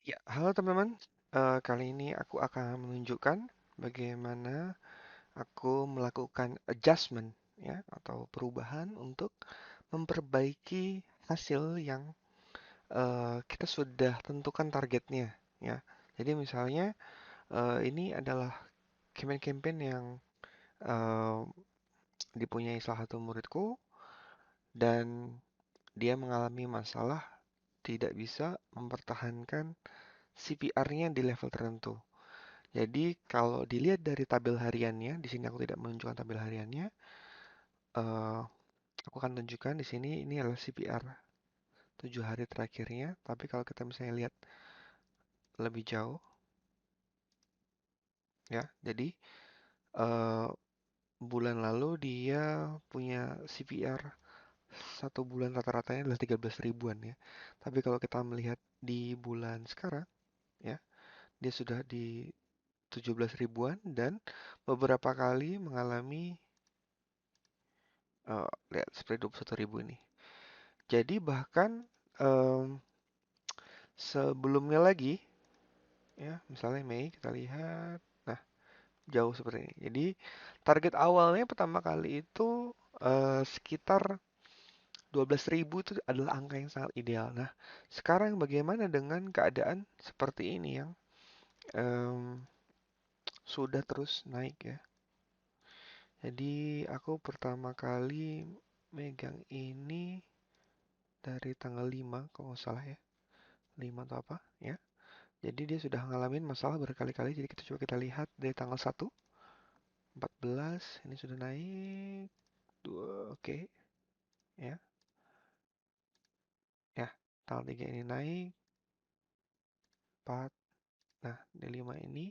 Ya, halo teman-teman. Kali ini aku akan menunjukkan bagaimana aku melakukan adjustment ya atau perubahan untuk memperbaiki hasil yang kita sudah tentukan targetnya ya. Jadi misalnya ini adalah campaign-campaign yang eh, dipunyai salah satu muridku dan dia mengalami masalah tidak bisa mempertahankan CPR-nya di level tertentu. Jadi kalau dilihat dari tabel hariannya, di sini aku tidak menunjukkan tabel hariannya. eh, aku akan tunjukkan di sini ini adalah CPR 7 hari terakhirnya. Tapi kalau kita misalnya lihat lebih jauh, ya, jadi eh, bulan lalu dia punya CPR satu bulan rata-ratanya adalah 13 ribuan ya. Tapi kalau kita melihat di bulan sekarang, ya, dia sudah di 17 ribuan dan beberapa kali mengalami lihat seperti 21 ribu ini. Jadi bahkan em, sebelumnya lagi, ya misalnya Mei kita lihat, nah jauh seperti ini. Jadi target awalnya pertama kali itu sekitar 12 ribu itu adalah angka yang sangat ideal. Nah sekarang bagaimana dengan keadaan seperti ini yang em, sudah terus naik ya. Jadi aku pertama kali megang ini dari tanggal 5 kalau nggak salah ya. 5 atau apa ya. Jadi dia sudah ngalamin masalah berkali-kali. Jadi kita coba kita lihat dari tanggal 1, 14, ini sudah naik 2, oke ya. Ya, tanggal 3 ini naik 4. Nah, di 5 ini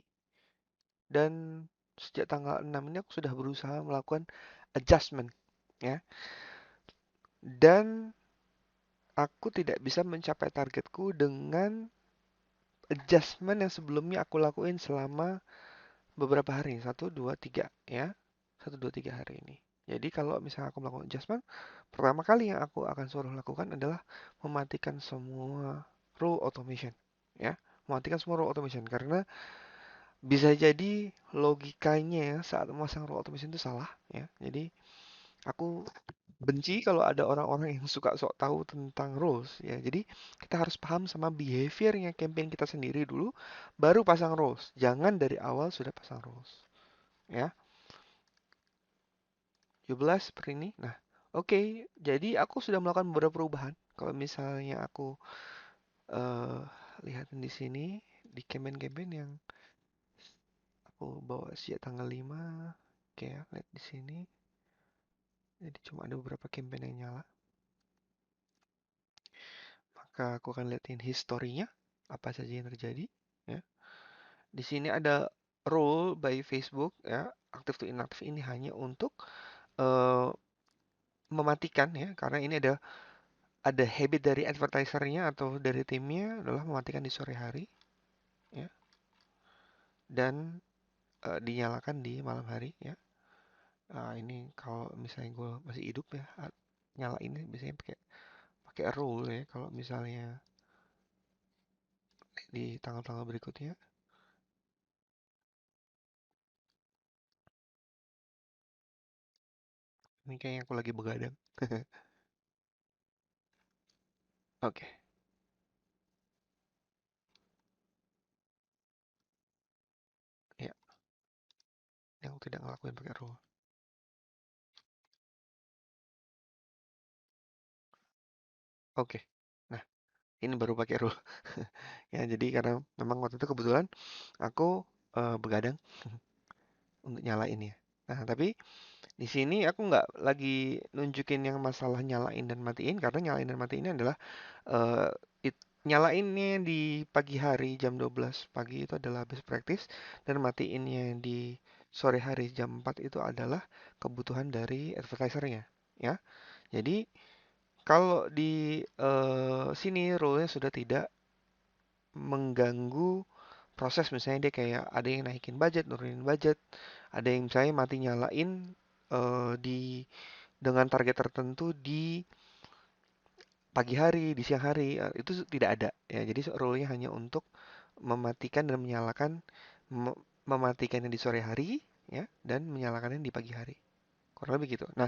dan sejak tanggal 6 ini aku sudah berusaha melakukan adjustment ya. Dan aku tidak bisa mencapai targetku dengan adjustment yang sebelumnya aku lakuin selama beberapa hari, 1, 2, 3 ya. 1, 2, 3 hari ini. Jadi kalau misalnya aku melakukan adjustment, pertama kali yang aku akan suruh lakukan adalah mematikan semua rule automation. Ya, mematikan semua rule automation karena bisa jadi logikanya saat memasang rule automation itu salah. Ya, jadi aku benci kalau ada orang-orang yang suka sok tahu tentang rules. Ya, jadi kita harus paham sama behaviornya campaign kita sendiri dulu, baru pasang rules. Jangan dari awal sudah pasang rules. Ya. 17 seperti ini. Nah, oke. Jadi aku sudah melakukan beberapa perubahan. Kalau misalnya aku eh lihat di sini di campaign-campaign yang aku bawa sejak tanggal 5, oke ya, lihat di sini. Jadi cuma ada beberapa campaign yang nyala. Maka aku akan lihatin historinya, apa saja yang terjadi. Ya. Di sini ada rule by Facebook ya, active to inactive ini hanya untuk eh, mematikan ya, karena ini ada habit dari advertisernya atau dari timnya adalah mematikan di sore hari ya dan dinyalakan di malam hari ya. Ini kalau misalnya gue masih hidup ya nyala ini biasanya pakai pakai rule ya kalau misalnya di tanggal-tanggal berikutnya. Ini kayaknya aku lagi begadang. Oke, ya, yang aku tidak ngelakuin pakai rule. Oke, nah ini baru pakai rule. Ya jadi karena memang waktu itu kebetulan aku begadang untuk nyalain ya. Nah tapi di sini aku nggak lagi nunjukin yang masalah nyalain dan matiin karena nyalain dan matiin ini adalah eh, nyalainnya di pagi hari jam 12 pagi itu adalah best practice dan matiinnya di sore hari jam 4 itu adalah kebutuhan dari advertisernya ya. Jadi kalau di sini rule-nya sudah tidak mengganggu proses misalnya dia kayak ada yang naikin budget, nurunin budget, ada yang misalnya mati nyalain di dengan target tertentu di pagi hari, di siang hari, itu tidak ada ya. Jadi rule-nya hanya untuk mematikan dan menyalakan mematikannya di sore hari ya dan menyalakannya di pagi hari. Kurang lebih gitu. Nah,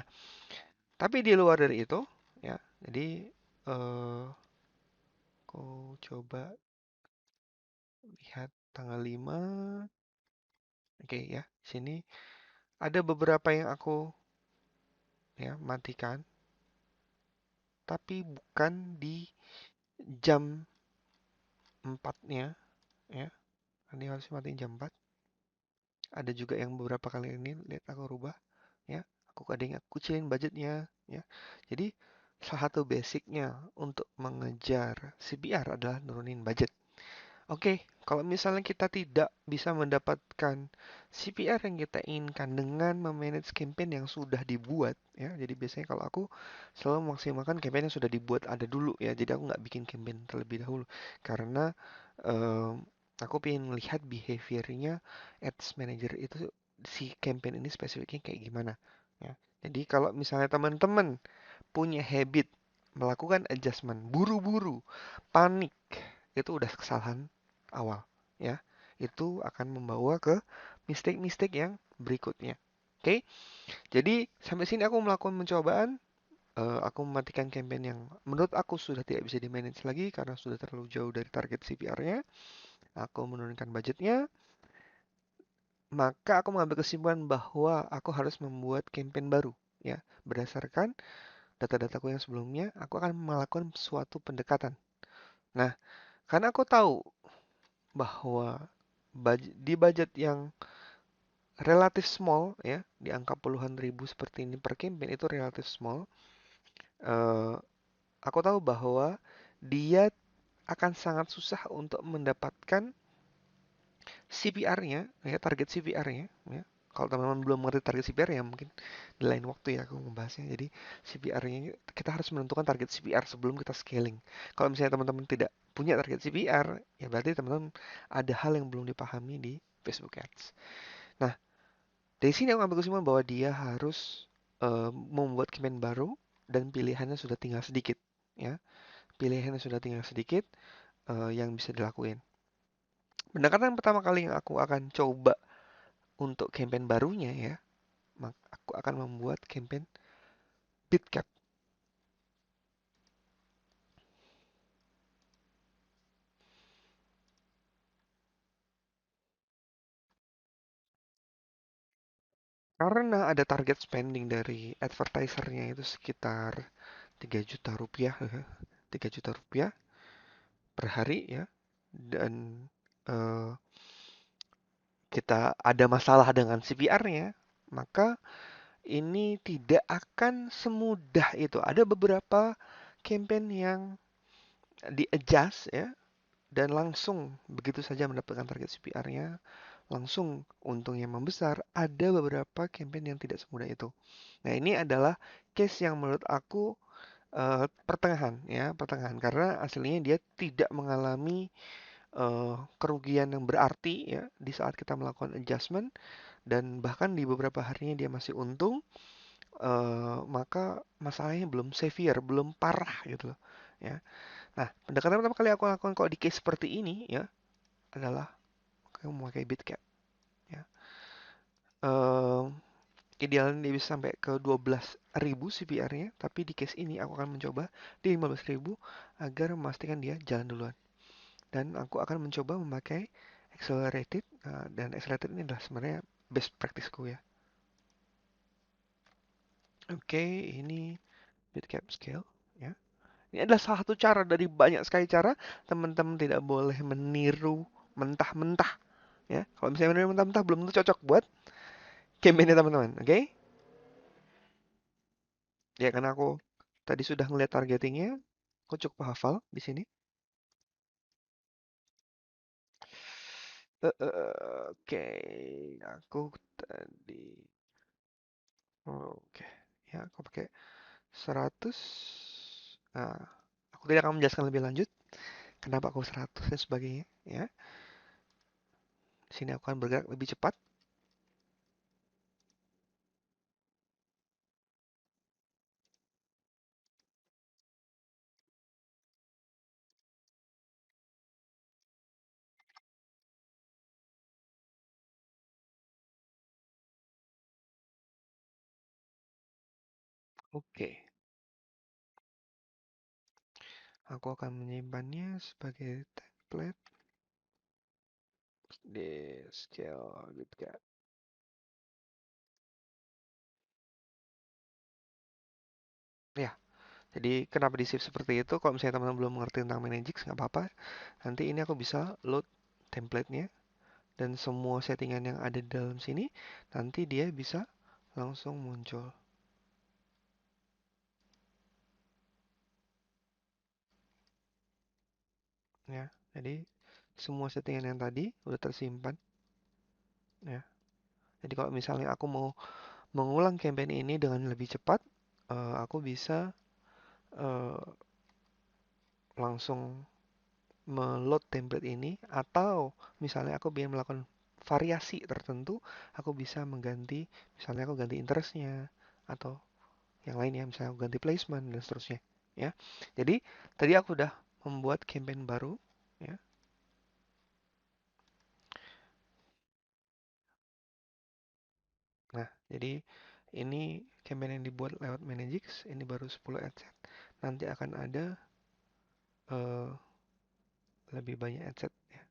tapi di luar dari itu ya. Jadi aku coba lihat tanggal 5. Oke ya. Sini ada beberapa yang aku ya matikan tapi bukan di jam 4-nya ya. Ini harus matiin jam 4. Ada juga yang beberapa kali ini lihat aku rubah ya. Aku kadang kecilin budgetnya ya. Jadi salah satu basicnya untuk mengejar CPR adalah nurunin budget. Oke, kalau misalnya kita tidak bisa mendapatkan CPR yang kita inginkan dengan memanage campaign yang sudah dibuat, ya. Jadi biasanya kalau aku selalu memaksimalkan campaign yang sudah dibuat ada dulu, ya. Jadi aku nggak bikin campaign terlebih dahulu, karena em, aku ingin melihat behaviornya ads manager itu si campaign ini spesifiknya kayak gimana, ya. Jadi kalau misalnya teman-teman punya habit melakukan adjustment buru-buru, panik, itu udah kesalahan awal ya. Itu akan membawa ke mistake-mistake yang berikutnya. Oke, jadi sampai sini aku melakukan pencobaan. Aku mematikan campaign yang menurut aku sudah tidak bisa di-manage lagi karena sudah terlalu jauh dari target CPR-nya. Aku menurunkan budgetnya, maka aku mengambil kesimpulan bahwa aku harus membuat campaign baru ya. Berdasarkan data-dataku yang sebelumnya, aku akan melakukan suatu pendekatan. Nah, karena aku tahu bahwa di budget yang relatif small ya, di angka puluhan ribu seperti ini per campaign itu relatif small. Eh, aku tahu bahwa dia akan sangat susah untuk mendapatkan CPR-nya, ya target CPR-nya. Ya. Kalau teman-teman belum mengerti target CPR ya mungkin di lain waktu ya aku membahasnya. Jadi CPR-nya kita harus menentukan target CPR sebelum kita scaling. Kalau misalnya teman-teman tidak punya target CPR, ya berarti teman-teman ada hal yang belum dipahami di Facebook Ads. Nah, dari sini aku ambil kesimpulan bahwa dia harus membuat campaign baru dan pilihannya sudah tinggal sedikit, ya. Pilihannya sudah tinggal sedikit yang bisa dilakuin. Pendekatan pertama kali yang aku akan coba untuk campaign barunya ya, aku akan membuat campaign bid cap. Karena ada target spending dari advertisernya itu sekitar 3 juta rupiah, 3 juta rupiah per hari ya. Dan eh, kita ada masalah dengan CPR-nya, maka ini tidak akan semudah itu. Ada beberapa campaign yang di-adjust ya dan langsung begitu saja mendapatkan target CPR-nya, langsung untungnya membesar. Ada beberapa campaign yang tidak semudah itu. Nah, ini adalah case yang menurut aku pertengahan ya, pertengahan karena aslinya dia tidak mengalami kerugian yang berarti ya di saat kita melakukan adjustment dan bahkan di beberapa harinya dia masih untung, maka masalahnya belum severe, belum parah gitu loh, ya. Nah, pendekatan pertama kali aku lakukan kalau di case seperti ini ya adalah aku memakai Bitcap, ya. Eh, Idealnya dia bisa sampai ke 12.000 CPR-nya, tapi di case ini aku akan mencoba di 15.000 agar memastikan dia jalan duluan. Dan aku akan mencoba memakai accelerated, dan accelerated ini adalah sebenarnya best practiceku ya. Oke, ini Bitcap scale ya. Ini adalah salah satu cara dari banyak sekali cara. Teman-teman tidak boleh meniru mentah-mentah ya. Kalau misalnya meniru mentah-mentah belum tentu cocok buat campaign teman-teman, oke? Ya karena aku tadi sudah ngeliat targetingnya, aku cukup hafal di sini. Oke, aku tadi, oke, ya aku pakai 100. Nah, aku tidak akan menjelaskan lebih lanjut kenapa aku 100 dan sebagainya, ya. Di sini aku akan bergerak lebih cepat. Oke, aku akan menyimpannya sebagai template di scale gitu. Ya, jadi kenapa di save seperti itu? Kalau misalnya teman-teman belum mengerti tentang Managix, nggak apa-apa. Nanti ini aku bisa load template-nya dan semua settingan yang ada di dalam sini, nanti dia bisa langsung muncul. Ya, jadi semua settingan yang tadi udah tersimpan. Ya, jadi kalau misalnya aku mau mengulang campaign ini dengan lebih cepat, aku bisa eh, langsung meload template ini, atau misalnya aku ingin melakukan variasi tertentu, aku bisa mengganti, misalnya aku ganti interestnya atau yang lainnya, misalnya aku ganti placement dan seterusnya, ya. Jadi tadi aku udah membuat campaign baru, ya. Nah, jadi ini campaign yang dibuat lewat Managix, ini baru 10 adset. Nanti akan ada eh, lebih banyak adset, ya.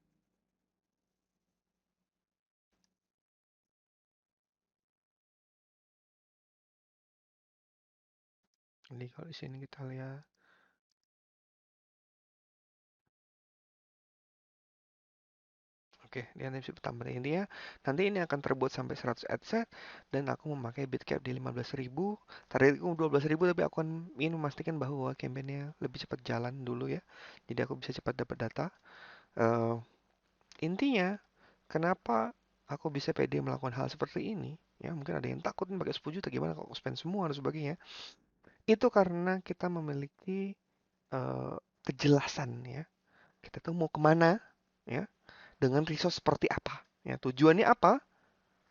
Jadi kalau di sini kita lihat. Oke, di animasi pertama intinya nanti ini akan terbuat sampai 100 adset dan aku memakai bitcap di 15.000. Targetku 12.000 tapi aku ingin memastikan bahwa campaignnya lebih cepat jalan dulu ya. Jadi aku bisa cepat dapat data. Eh, Intinya, kenapa aku bisa pede melakukan hal seperti ini? Ya, mungkin ada yang takut nih pakai 10 juta gimana kalau aku spend semua dan sebagainya. Itu karena kita memiliki eh, kejelasan ya. Kita tuh mau kemana ya dengan resource seperti apa. Ya, tujuannya apa?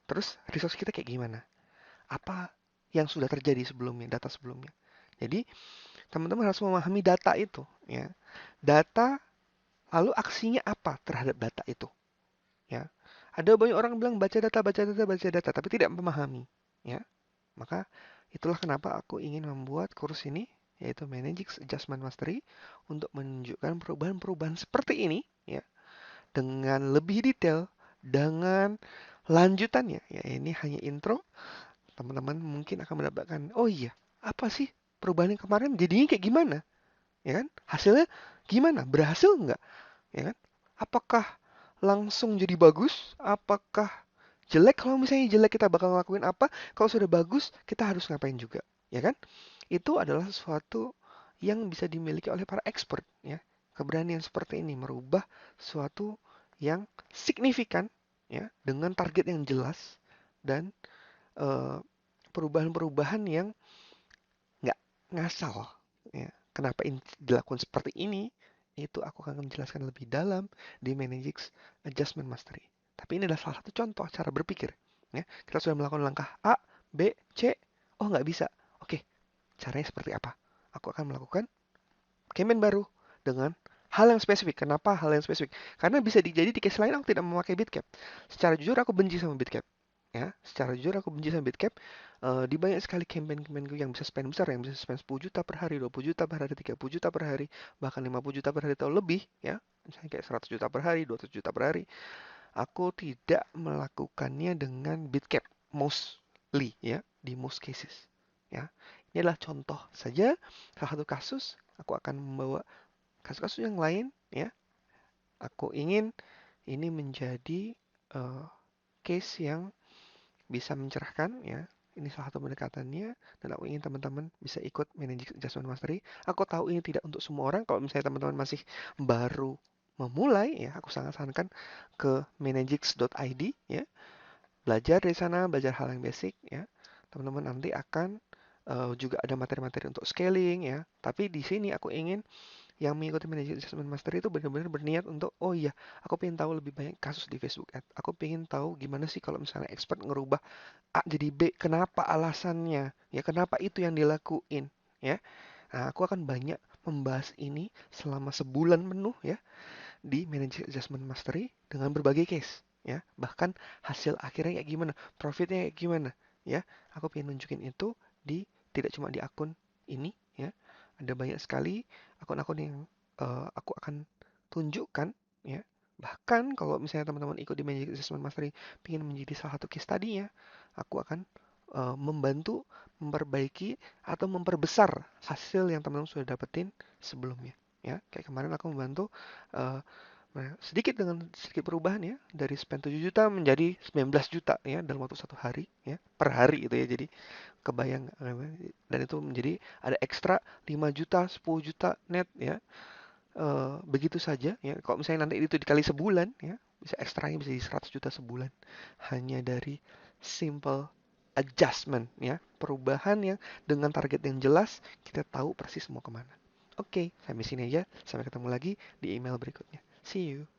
Terus resource kita kayak gimana? Apa yang sudah terjadi sebelumnya, data sebelumnya. Jadi, teman-teman harus memahami data itu, ya. Data, lalu aksinya apa terhadap data itu, ya. Ada banyak orang bilang baca data, baca data, tapi tidak memahami, ya. Maka itulah kenapa aku ingin membuat kursus ini, yaitu Managix Adjustment Mastery, untuk menunjukkan perubahan-perubahan seperti ini, ya, dengan lebih detail, dengan lanjutannya. Ya, ini hanya intro. Teman-teman mungkin akan mendapatkan, oh iya, apa sih perubahan yang kemarin jadinya kayak gimana? Ya kan? Hasilnya gimana? Berhasil nggak? Ya kan? Apakah langsung jadi bagus? Apakah jelek? Kalau misalnya jelek kita bakal ngelakuin apa? Kalau sudah bagus, kita harus ngapain juga? Ya kan? Itu adalah sesuatu yang bisa dimiliki oleh para expert, ya. Keberanian seperti ini merubah sesuatu yang signifikan, ya, dengan target yang jelas dan eh, perubahan-perubahan yang nggak ngasal, ya. Kenapa ini dilakukan seperti ini? Itu aku akan menjelaskan lebih dalam di Managix Adjustment Mastery. Tapi ini adalah salah satu contoh cara berpikir. Ya, kita sudah melakukan langkah A, B, C. Oh, nggak bisa. Oke, caranya seperti apa? Aku akan melakukan campaign baru dengan hal yang spesifik. Kenapa hal yang spesifik? Karena bisa jadi di case lain aku tidak memakai Bitcap. Secara jujur aku benci sama Bitcap. Ya, secara jujur aku benci sama Bitcap. Di banyak sekali campaign-campaignku yang bisa spend besar, yang bisa spend 10 juta per hari, 20 juta per hari, 30 juta per hari, bahkan 50 juta per hari atau lebih, ya. Misalnya kayak 100 juta per hari, 200 juta per hari. Aku tidak melakukannya dengan Bitcap mostly, ya, di most cases. Ya. Ini adalah contoh saja salah satu kasus. Aku akan membawa kasus-kasus yang lain, ya. Aku ingin ini menjadi uh, case yang bisa mencerahkan, ya. Ini salah satu pendekatannya dan aku ingin teman-teman bisa ikut Managing Adjustment Mastery. Aku tahu ini tidak untuk semua orang. Kalau misalnya teman-teman masih baru memulai, ya, aku sangat sarankan ke managix.id, ya. Belajar dari sana, belajar hal yang basic, ya. Teman-teman nanti akan juga ada materi-materi untuk scaling, ya. Tapi di sini aku ingin yang mengikuti Managing Adjustment Mastery itu benar-benar berniat untuk, oh iya, aku pengen tahu lebih banyak kasus di Facebook Ad. Aku pengen tahu gimana sih kalau misalnya expert ngerubah A jadi B, kenapa alasannya? Ya, kenapa itu yang dilakuin? Ya, nah, aku akan banyak membahas ini selama sebulan penuh, ya, di Managing Adjustment Mastery dengan berbagai case. Ya, bahkan hasil akhirnya kayak gimana, profitnya kayak gimana. Ya, aku pengen nunjukin itu di tidak cuma di akun ini ya. Ada banyak sekali akun-akun yang aku akan tunjukkan ya. Bahkan kalau misalnya teman-teman ikut di Magic Assessment Mastery ingin menjadi salah satu case study-nya, aku akan membantu memperbaiki atau memperbesar hasil yang teman-teman sudah dapetin sebelumnya ya. Kayak kemarin aku membantu uh, sedikit dengan sedikit perubahan ya, dari spend 7 juta menjadi 19 juta ya dalam waktu 1 hari ya, per hari itu ya. Jadi kebayang, dan itu menjadi ada ekstra 5 juta, 10 juta net ya. Begitu saja ya. Kalau misalnya nanti itu dikali sebulan ya, bisa ekstranya bisa di 100 juta sebulan hanya dari simple adjustment ya, perubahan yang dengan target yang jelas, kita tahu persis mau kemana. Oke, sampai sini aja. Sampai ketemu lagi di email berikutnya. See you.